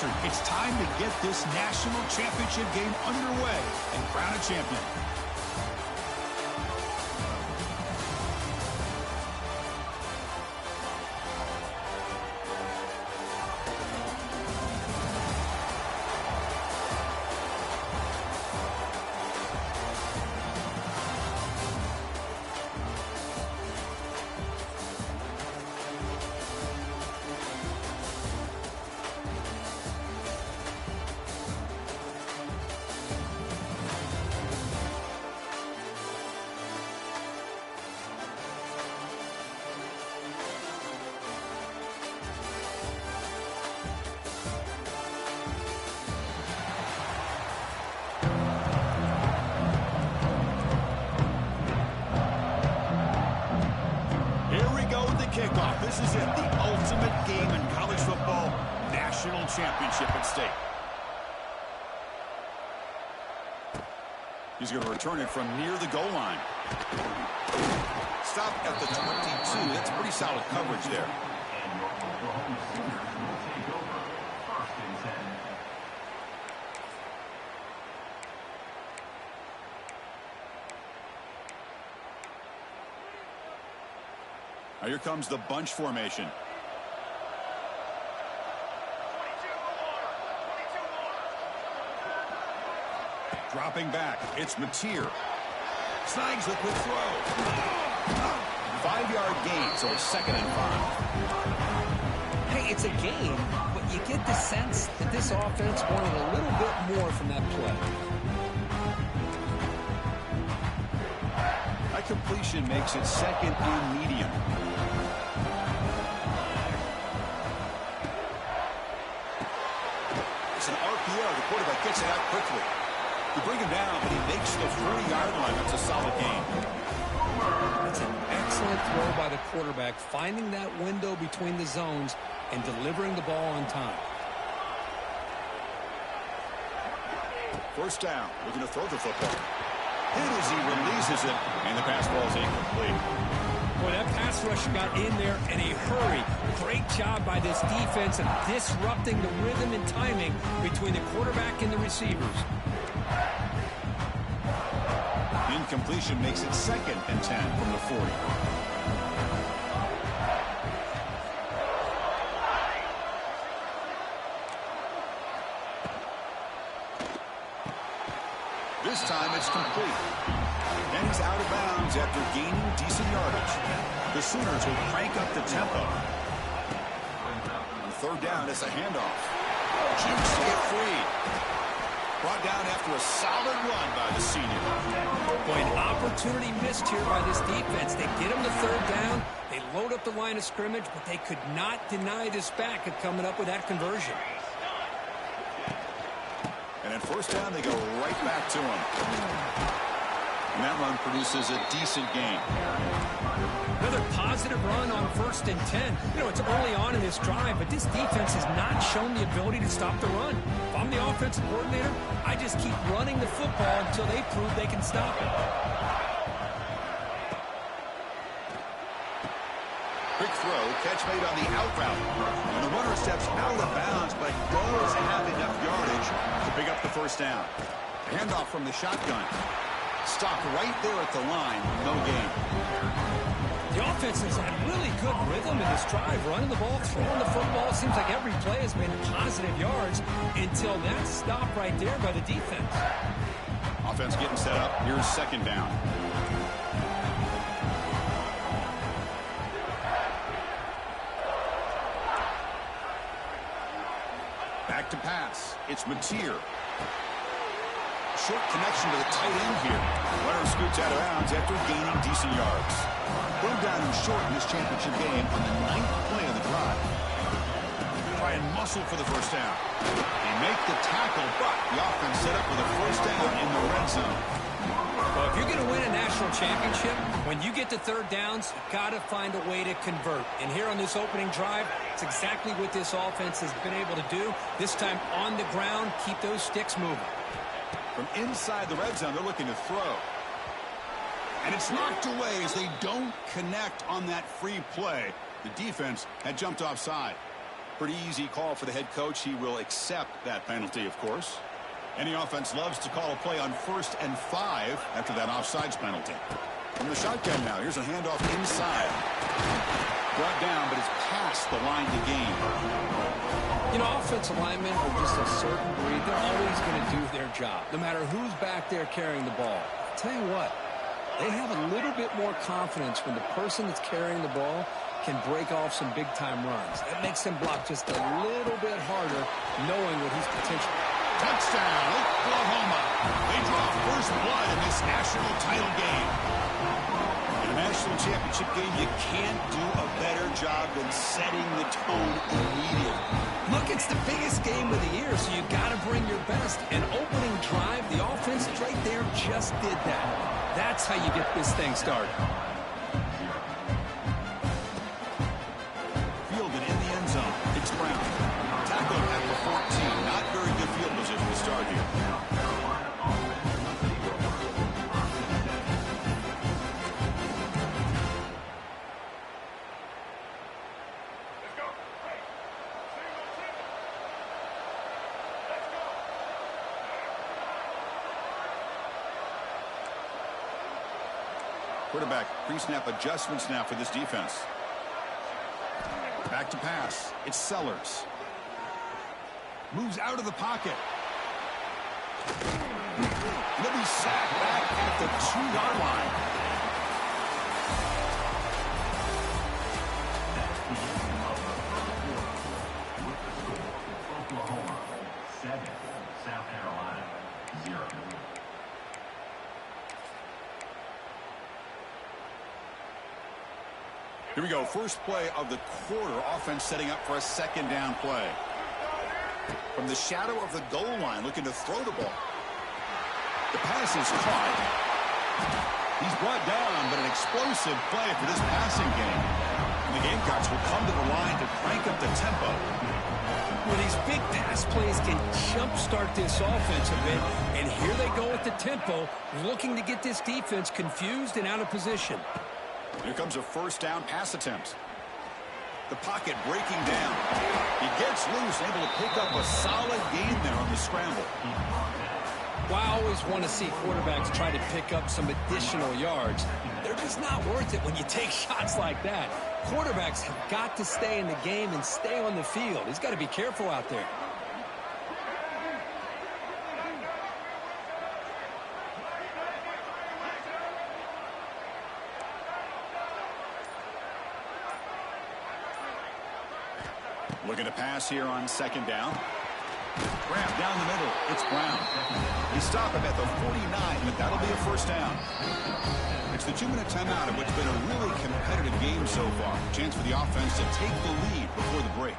answered. It's time to get this national championship game underway and crown a champion. Kickoff. This is it, the ultimate game in college football, national championship at stake. He's going to return it from near the goal line. Stop at the 22. That's pretty solid coverage there. Now here comes the bunch formation. Dropping back, it's Mateer. Snags the quick throw. 5-yard gain, so it's 2nd and 5. Hey, it's a game, but you get the sense that this offense wanted a little bit more from that play. That completion makes it 2nd and medium. It's an RPO. The quarterback gets it out quickly. You bring him down, but he makes the 40-yard line. That's a solid gain. It's an excellent throw by the quarterback, finding that window between the zones and delivering the ball on time. First down, looking to throw the football. Hit as he releases it, and the pass ball is incomplete. Boy, that pass rush got in there in a hurry. Great job by this defense of disrupting the rhythm and timing between the quarterback and the receivers. Incompletion makes it 2nd and 10 from the 40. This time it's complete. And he's out of bounds after gaining decent yardage. The Sooners will crank up the tempo. On 3rd down, it's a handoff. Jukes to get free. Brought down after a solid run by the senior. Boy, an opportunity missed here by this defense. They get him to 3rd down. They load up the line of scrimmage, but they could not deny this back of coming up with that conversion. And at 1st down, they go right back to him. And that run produces a decent gain. Another positive run on 1st and 10. You know, it's early on in this drive, but this defense has not shown the ability to stop the run. If I'm the offensive coordinator, I just keep running the football until they prove they can stop it. Quick throw, catch made on the out route. And the runner steps out of bounds, but does have enough yardage to pick up the 1st down. Handoff from the shotgun. Stopped right there at the line, no gain. The offense has had really good rhythm in this drive, running the ball, throwing the football. It seems like every play has been positive yards until that stop right there by the defense. Offense getting set up. Here's 2nd down. Back to pass. It's Mateer. Short connection to the tight end here. Runner scoots out of bounds after gaining decent yards. Third down and short in this championship game on the 9th play of the drive. Try and muscle for the 1st down. They make the tackle, but the offense set up with a 1st down in the red zone. Well, if you're going to win a national championship, when you get to 3rd downs, you've got to find a way to convert. And here on this opening drive, it's exactly what this offense has been able to do. This time on the ground, keep those sticks moving. From inside the red zone, they're looking to throw. And it's knocked away as they don't connect on that free play. The defense had jumped offside. Pretty easy call for the head coach. He will accept that penalty, of course. Any offense loves to call a play on 1st and 5 after that offsides penalty. From the shotgun now, here's a handoff inside. Brought down, but it's past the line to gain. You know, offensive linemen are just a certain breed. They're always going to do their job, no matter who's back there carrying the ball. I'll tell you what, they have a little bit more confidence when the person that's carrying the ball can break off some big-time runs. That makes him block just a little bit harder, knowing what he's potential. Touchdown, Oklahoma. They draw first blood in this national title game. In a national championship game, you can't do a better job than setting the tone immediately. Look, it's the biggest game of the year, so you got to bring your best. An opening drive, the offense right there just did that. That's how you get this thing started. Fielded in the end zone. It's Brown. Tackled at the 14. Not very good field position to start here. Quarterback, pre-snap adjustments now for this defense. Back to pass. It's Sellers. Moves out of the pocket. He'll be sacked back at the 2-yard line. Oklahoma 7, South Carolina 0. Here we go. First play of the quarter. Offense setting up for a 2nd down play. From the shadow of the goal line, looking to throw the ball. The pass is caught. He's brought down, but an explosive play for this passing game. And the Gamecocks will come to the line to crank up the tempo. Well, these big pass plays can jumpstart this offense a bit, and here they go at the tempo, looking to get this defense confused and out of position. Here comes a 1st down pass attempt. The pocket breaking down. He gets loose, able to pick up a solid gain there on the scramble. Well, I always want to see quarterbacks try to pick up some additional yards. They're just not worth it when you take shots like that. Quarterbacks have got to stay in the game and stay on the field. He's got to be careful out there. Looking to pass here on 2nd down. Grab down the middle. It's Brown. They stop him at the 49, but that'll be a 1st down. It's the 2-minute timeout of what's been a really competitive game so far. Chance for the offense to take the lead before the break.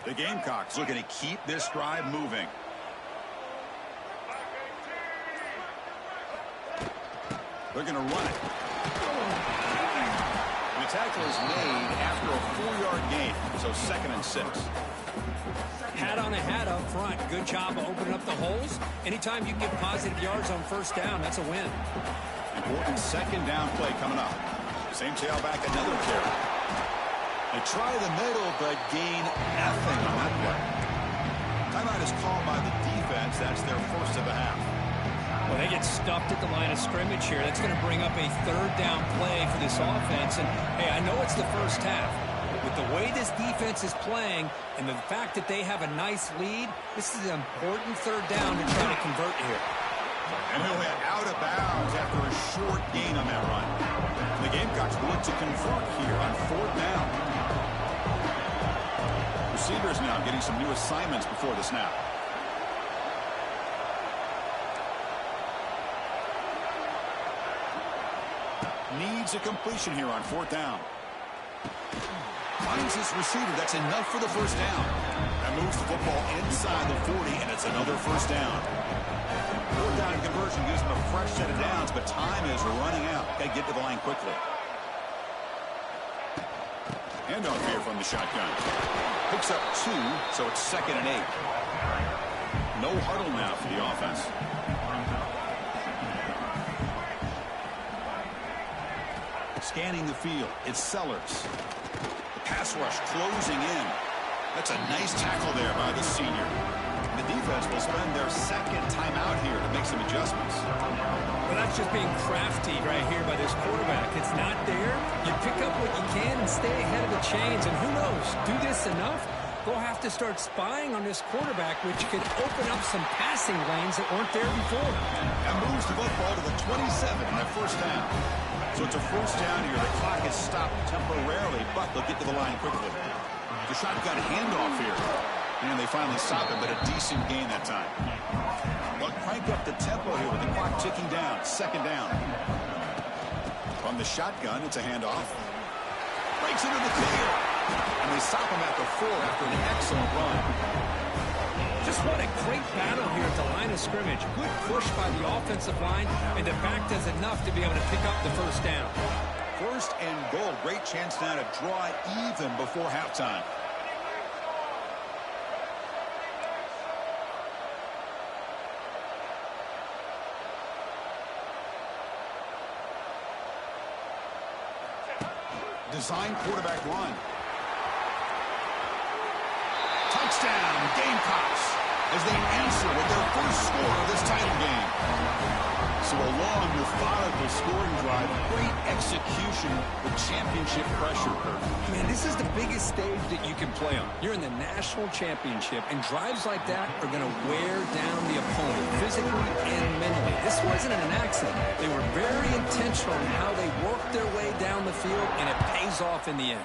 The Gamecocks looking to keep this drive moving. They're going to run it. And the tackle is made after a 4-yard gain, so 2nd and 6. Hat on a hat up front. Good job of opening up the holes. Anytime you get positive yards on 1st down, that's a win. Important 2nd down play coming up. Same tailback, another carry. They try the middle, but gain nothing on that play. Timeout is called by the defense. That's their 1st of the half. Well, they get stuffed at the line of scrimmage here. That's going to bring up a 3rd down play for this offense. And, hey, I know it's the first half. With the way this defense is playing and the fact that they have a nice lead, this is an important 3rd down to try to convert here. And he'll hit out of bounds after a short gain on that run. And the Gamecocks will look to convert here on 4th down. Receivers now getting some new assignments before the snap. Needs a completion here on 4th down. Finds his receiver. That's enough for the 1st down. That moves the football inside the 40, and it's another 1st down. 4th down conversion gives them a fresh set of downs, but time is running out. Got to get to the line quickly. Handoff here from the shotgun. Picks up 2, so it's 2nd and 8. No huddle now for the offense. Scanning the field, it's Sellers. The pass rush closing in. That's a nice tackle there by the senior. The defense will spend their 2nd timeout here to make some adjustments. Well, that's just being crafty right here by this quarterback. It's not there. You pick up what you can and stay ahead of the chains. And who knows, do this enough, they'll have to start spying on this quarterback, which could open up some passing lanes that weren't there before. And moves the football to the 27 in that first down. So it's a first down here. The clock is stopped temporarily, but they'll get to the line quickly. The shotgun handoff here. And they finally stop it, but a decent gain that time. They'll crank up the tempo here with the clock ticking down. 2nd down. From the shotgun, it's a handoff. Breaks into the clear. And they stop him at the 4 after an excellent run. Just what a great battle here at the line of scrimmage. Good push by the offensive line, and the back does enough to be able to pick up the first down. 1st and goal. Great chance now to draw even before halftime. Design quarterback run. Touchdown, Gamecocks, as they answer with their first score of this title game. So a long, methodical scoring drive, great execution with championship pressure. Man, this is the biggest stage that you can play on. You're in the national championship, and drives like that are going to wear down the opponent physically and mentally. This wasn't an accident. They were very intentional in how they worked their way down the field, and it pays off in the end.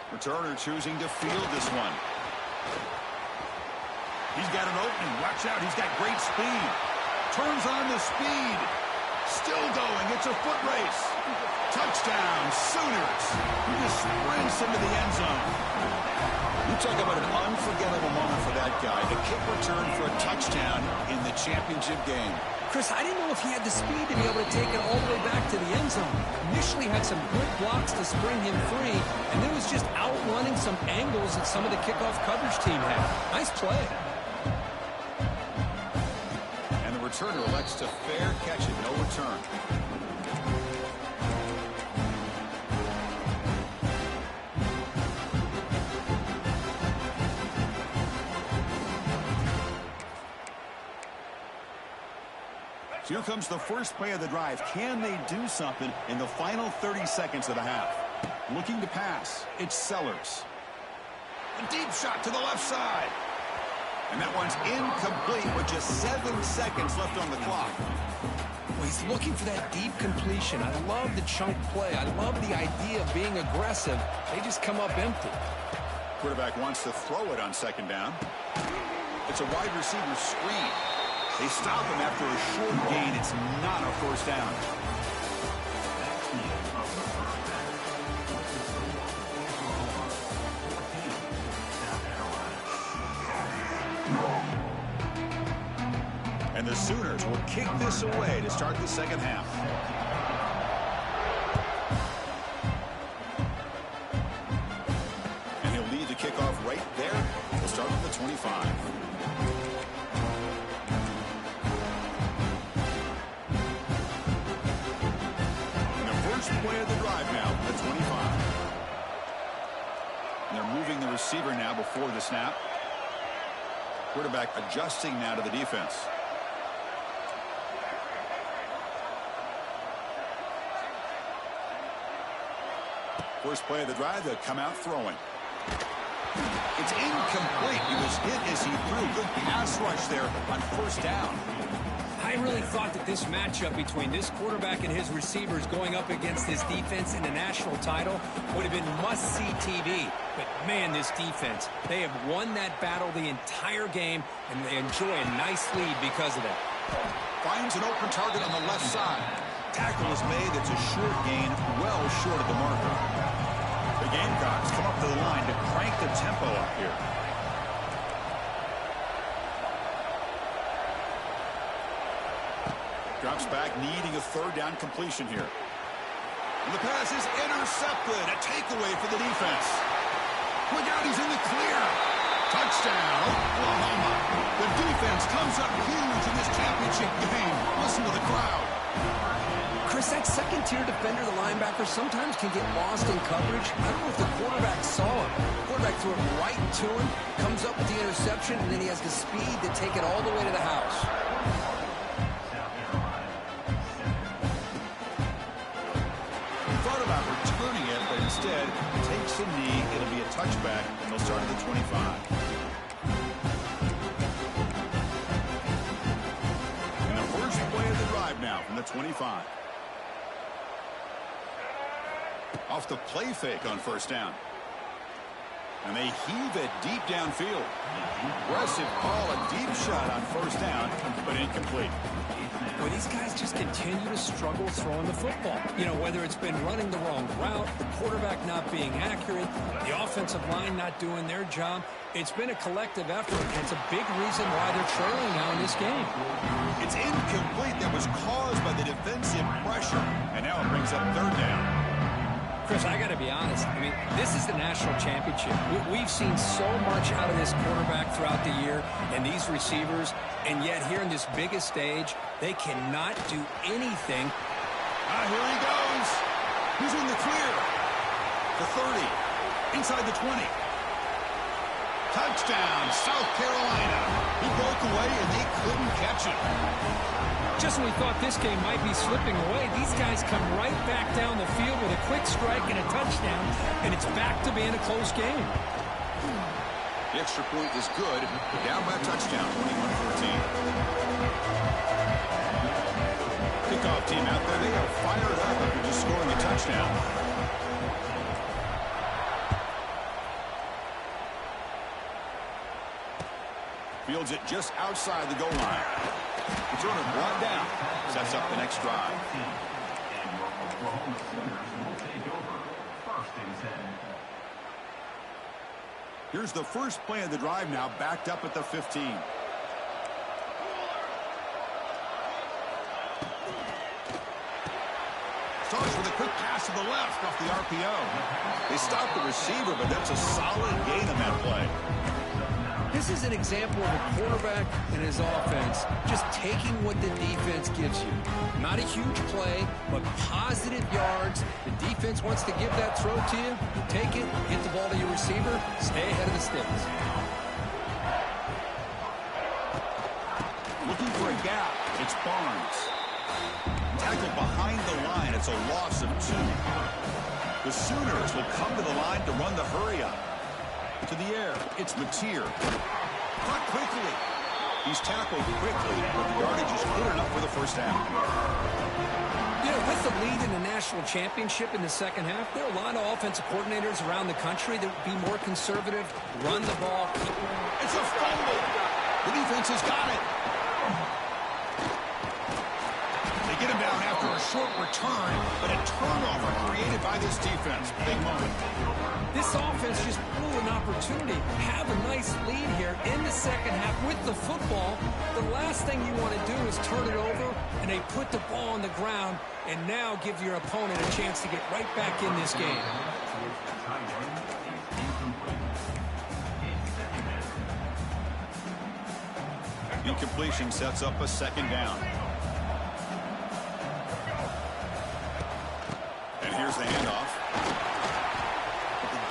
Returner choosing to field this one. He's got an opening. Watch out. He's got great speed. Turns on the speed. Still going. It's a foot race. Touchdown, Sooners. He just sprints into the end zone. You talk about an unforgettable moment for that guy. The kick return for a touchdown in the championship game. Chris, I didn't know if he had the speed to be able to take it all the way back to the end zone. Initially had some good blocks to spring him free, and then was just outrunning some angles that some of the kickoff coverage team had. Nice play. And the returner elects to fair catch it. No return. Here comes the first play of the drive. Can they do something in the final 30 seconds of the half? Looking to pass. It's Sellers. A deep shot to the left side. And that one's incomplete with just 7 seconds left on the clock. Well, he's looking for that deep completion. I love the chunk play. I love the idea of being aggressive. They just come up empty. Quarterback wants to throw it on 2nd down. It's a wide receiver screen. They stop him after a short gain. It's not a first down. And the Sooners will kick this away to start the second half. And he'll lead the kickoff right there. We'll start with the 25. Play of the drive now, the 25. And they're moving the receiver now before the snap. Quarterback adjusting now to the defense. First play of the drive, they'll come out throwing. It's incomplete. He was hit as he threw. Good pass rush there on first down. I really thought that this matchup between this quarterback and his receivers going up against this defense in the national title would have been must-see TV. But, man, this defense, they have won that battle the entire game, and they enjoy a nice lead because of that. Finds an open target on the left side. Tackle is made. It's a short gain, well short of the marker. The Gamecocks come up to the line to crank the tempo up here. Drops back, needing a 3rd down completion here. And the pass is intercepted. A takeaway for the defense. Look out, he's in the clear. Touchdown, Oklahoma. The defense comes up huge in this championship game. Listen to the crowd. Chris, that second-tier defender, the linebacker, sometimes can get lost in coverage. I don't know if the quarterback saw him. The quarterback threw it right to him, comes up with the interception, and then he has the speed to take it all the way to the house. Thought about returning it, but instead takes a knee. It'll be a touchback, and they'll start at the 25. And the first play of the drive now from the 25. Off the play fake on first down. And they heave it deep downfield. Aggressive call, a deep shot on first down, but incomplete. Well, these guys just continue to struggle throwing the football. You know, whether it's been running the wrong route, the quarterback not being accurate, the offensive line not doing their job. It's been a collective effort, and it's a big reason why they're trailing now in this game. It's incomplete. That was caused by the defensive pressure. And now it brings up third down. Chris, I got to be honest. I mean, this is the national championship. We've seen so much out of this quarterback throughout the year and these receivers, and yet here in this biggest stage, they cannot do anything. Here he goes. He's in the clear. The 30. Inside the 20. Touchdown, South Carolina. He broke away, and they couldn't catch him. Just when we thought this game might be slipping away, these guys come right back down the field with a quick strike and a touchdown, and it's back to being a close game. The extra point is good. They're down by a touchdown, 21-14. Kickoff team out there, they are fired up after just scoring a touchdown. Fields it just outside the goal line. Returner brought down. Sets up the next drive. Here's the first play of the drive now, backed up at the 15. Starts with a quick pass to the left off the RPO. They stop the receiver, but that's a solid gain on that play. This is an example of a quarterback and his offense just taking what the defense gives you. Not a huge play, but positive yards. The defense wants to give that throw to you. You take it, hit the ball to your receiver, stay ahead of the sticks. Looking for a gap. It's Barnes. Tackled behind the line. It's a loss of 2. The Sooners will come to the line to run the hurry-up. To the air, it's Mateer. Caught quickly. He's tackled quickly, but the yardage is good enough for the first half. You know, with the lead in the national championship in the second half, there are a lot of offensive coordinators around the country that would be more conservative, run the ball. It's a fumble. The defense has got it. They get him down after a short return, but a turnover created by this defense. Big moment. This offense just blew an opportunity. Have a nice lead here in the second half with the football. The last thing you want to do is turn it over, and they put the ball on the ground and now give your opponent a chance to get right back in this game. Incompletion sets up a second down. And here's the handoff.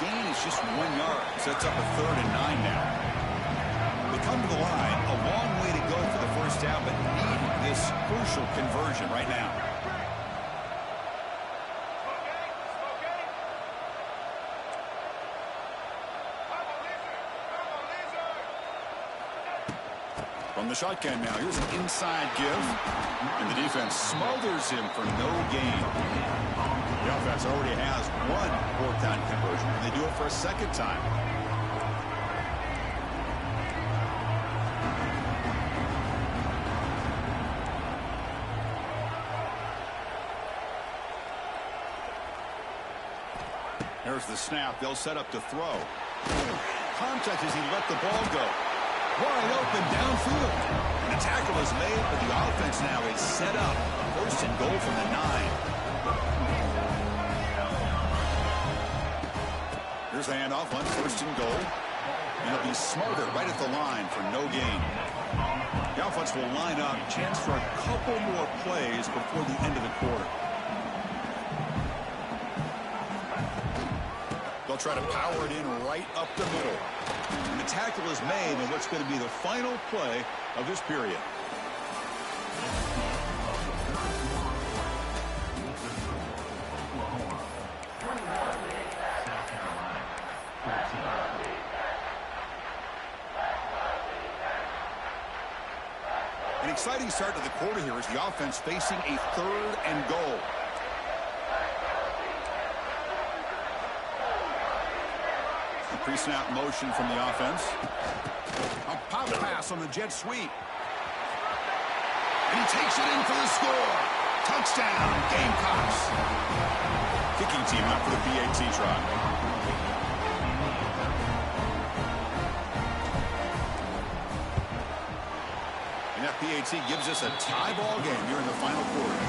Gain is just 1 yard. Sets up a 3rd and 9 now. They come to the line. A long way to go for the first down, but need this crucial conversion right now. From the shotgun now, here's an inside give. And the defense smothers him for no gain. The offense already has 1 4th down conversion, and they do it for a second time. There's the snap. They'll set up to throw. Contact as he let the ball go. Wide open downfield. And the tackle is made, but the offense now is set up. 1st and goal from the 9. Here's the handoff on first and goal. And he'll be smarter right at the line for no gain. The offense will line up. Chance for a couple more plays before the end of the quarter. They'll try to power it in right up the middle. And the tackle is made in what's going to be the final play of this period. An exciting start to the quarter here as the offense facing a 3rd and goal. The pre-snap motion from the offense. A pop pass on the jet sweep. And he takes it in for the score. Touchdown, Gamecocks. Kicking team out for the PAT try. And that PAT gives us a tie ball game here in the final quarter.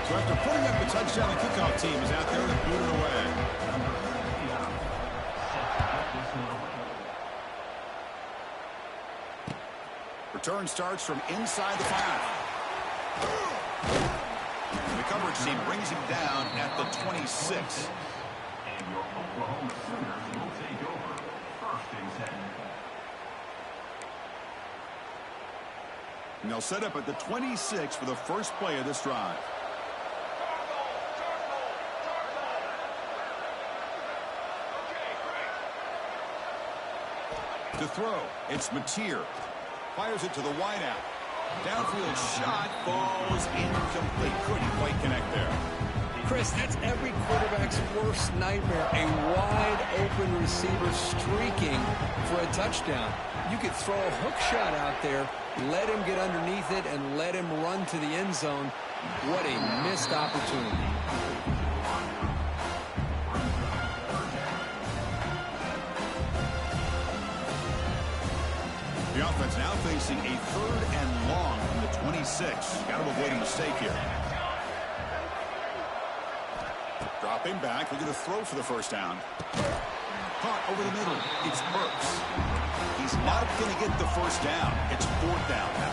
So after putting up the touchdown, the kickoff team is out there to boot it away. Return starts from inside the 5. And the coverage team brings him down at the 26. And your Oklahoma Sooners will take over 1st and 10. And they'll set up at the 26 for the first play of this drive. To throw, it's Mateer. Fires it to the wideout. Downfield shot falls incomplete. Couldn't quite connect there. Chris, that's every quarterback's worst nightmare. A wide-open receiver streaking for a touchdown. You could throw a hook shot out there, let him get underneath it, and let him run to the end zone. What a missed opportunity. The offense now facing a 3rd and long from the 26. Got to avoid a mistake here. Dropping back, looking to throw for the first down. Caught over the middle. It's Burks. He's not going to get the first down. It's 4th down now.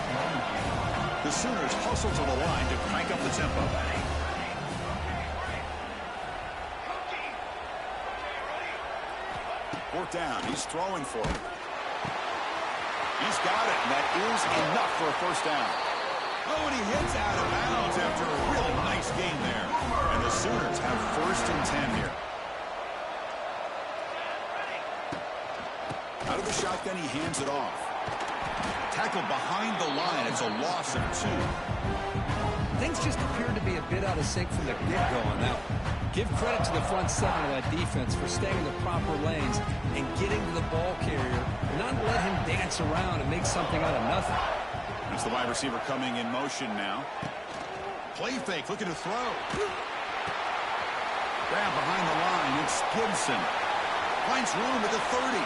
The Sooners hustle to the line to crank up the tempo. 4th down. He's throwing for it. He's got it, and that is enough for a first down. Oh, and he hits out of bounds after a really nice gain there. And the Sooners have 1st and 10 here. Out of the shotgun, he hands it off. Tackled behind the line. It's a loss of 2. Things just appeared to be a bit out of sync from the get-go on that one. Give credit to the front 7 of that defense for staying in the proper lanes and getting to the ball carrier and not let him dance around and make something out of nothing. That's the wide receiver coming in motion now. Play fake, looking to throw. Grab behind the line. It's Gibson. Finds room at the 30.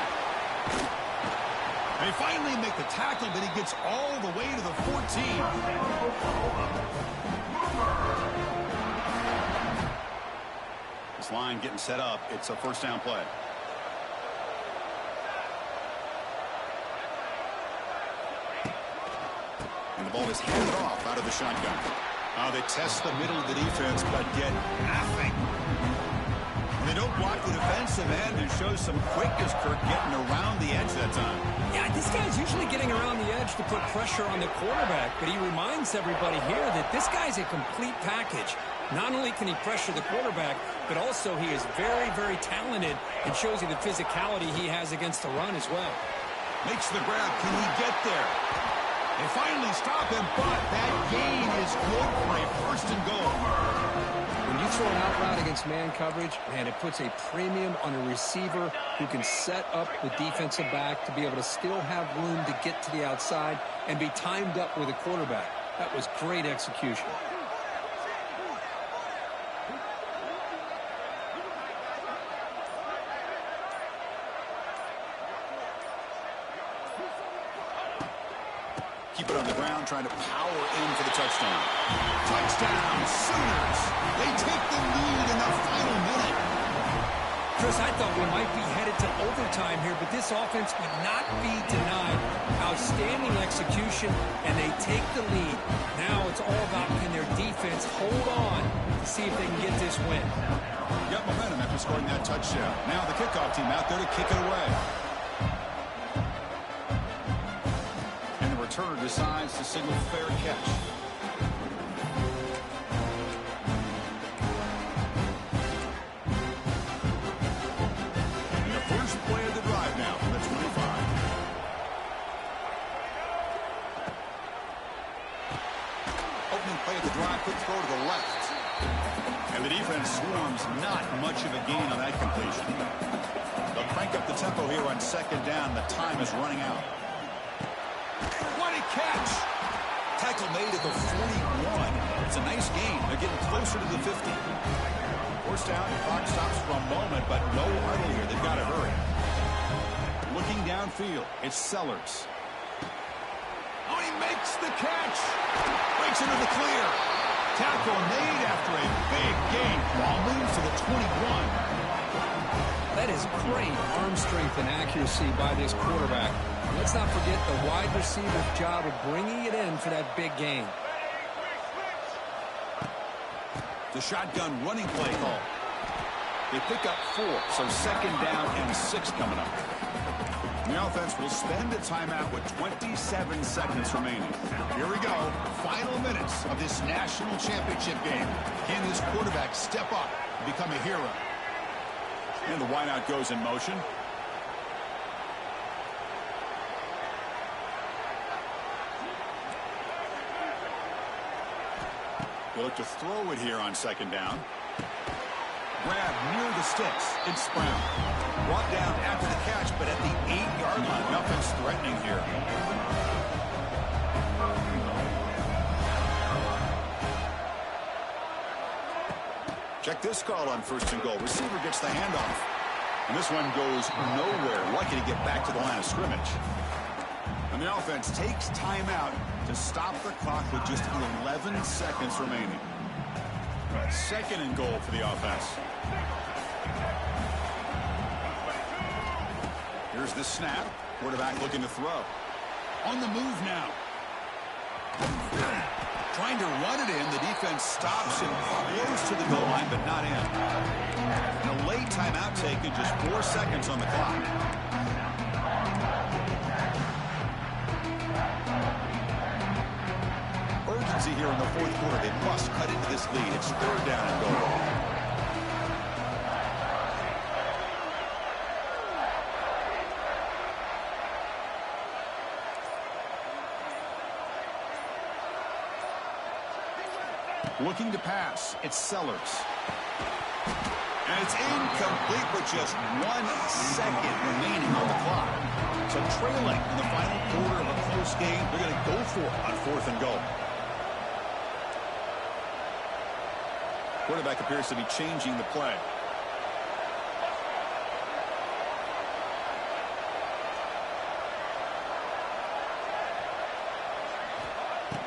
They finally make the tackle, but he gets all the way to the 14. This line getting set up. It's a first down play. And the ball is handed off out of the shotgun. They test the middle of the defense, but get nothing. They don't block the defensive end and show some quickness, Kirk, getting around the edge that time. Yeah, this guy's usually getting around the edge to put pressure on the quarterback, but he reminds everybody here that this guy's a complete package. Not only can he pressure the quarterback, but also he is very, very talented and shows you the physicality he has against the run as well. Makes the grab. Can he get there? They finally stop him, but that gain is good for a first and goal. When you throw an out route against man coverage, man, it puts a premium on a receiver who can set up the defensive back to be able to still have room to get to the outside and be timed up with a quarterback. That was great execution. Keep it on the ground, trying to power in for the touchdown. Touchdown, Sooners. They take the lead in the final minute. Chris, I thought we might be headed to overtime here, but this offense would not be denied. Outstanding execution, and they take the lead. Now it's all about can their defense hold on to see if they can get this win. Got momentum after scoring that touchdown. Now the kickoff team out there to kick it away. And the returner decides to signal fair catch. Play of the drive, quick throw to the left. And the defense swarms, not much of a gain on that completion. They'll crank up the tempo here on second down. The time is running out. What a catch! Tackle made at the 41. It's a nice gain. They're getting closer to the 50. First down, clock stops for a moment, but no huddle here. They've got to hurry. Looking downfield, it's Sellers. Oh, he makes the catch. Breaks into the clear. Tackle made after a big gain. Ball moves to the 21. That is great arm strength and accuracy by this quarterback. Let's not forget the wide receiver's job of bringing it in for that big gain. The shotgun running play call. They pick up 4, so second down and 6 coming up. The offense will spend a timeout with 27 seconds remaining. Here we go. Final minutes of this national championship game. Can this quarterback step up and become a hero? And the wideout goes in motion. They look to throw it here on second down. Grab near the sticks. It's Brown. Brought down after the catch, but at the 8-yard line. Nothing's threatening here. Check this call on first and goal. Receiver gets the handoff. And this one goes nowhere. Lucky to get back to the line of scrimmage. And the offense takes timeout to stop the clock with just 11 seconds remaining. Second and goal for the offense. Here's the snap. Quarterback looking to throw. On the move now. Trying to run it in. The defense stops him close to the goal line, but not in. And a late timeout taken, just 4 seconds on the clock. Urgency here in the fourth quarter. They must cut into this lead. It's third down and goal. Looking to pass. It's Sellers. And it's incomplete with just 1 second remaining on the clock. So trailing in the final quarter of a close game, they're going to go for it on fourth and goal. Quarterback appears to be changing the play.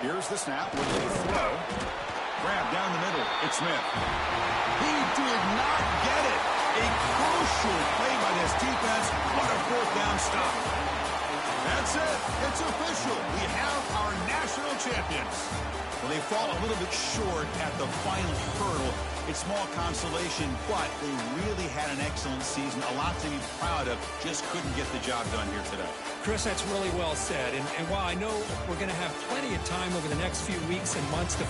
Here's the snap with a throw. Grab down the middle. It's Smith. He did not get it. A crucial play by this defense. What a fourth down stop. That's it. It's official. We have our national champions. Well, they fall a little bit short at the final hurdle. It's small consolation, but they really had an excellent season. A lot to be proud of. Just couldn't get the job done here today. Chris, that's really well said. And while I know we're going to have plenty of time over the next few weeks and months to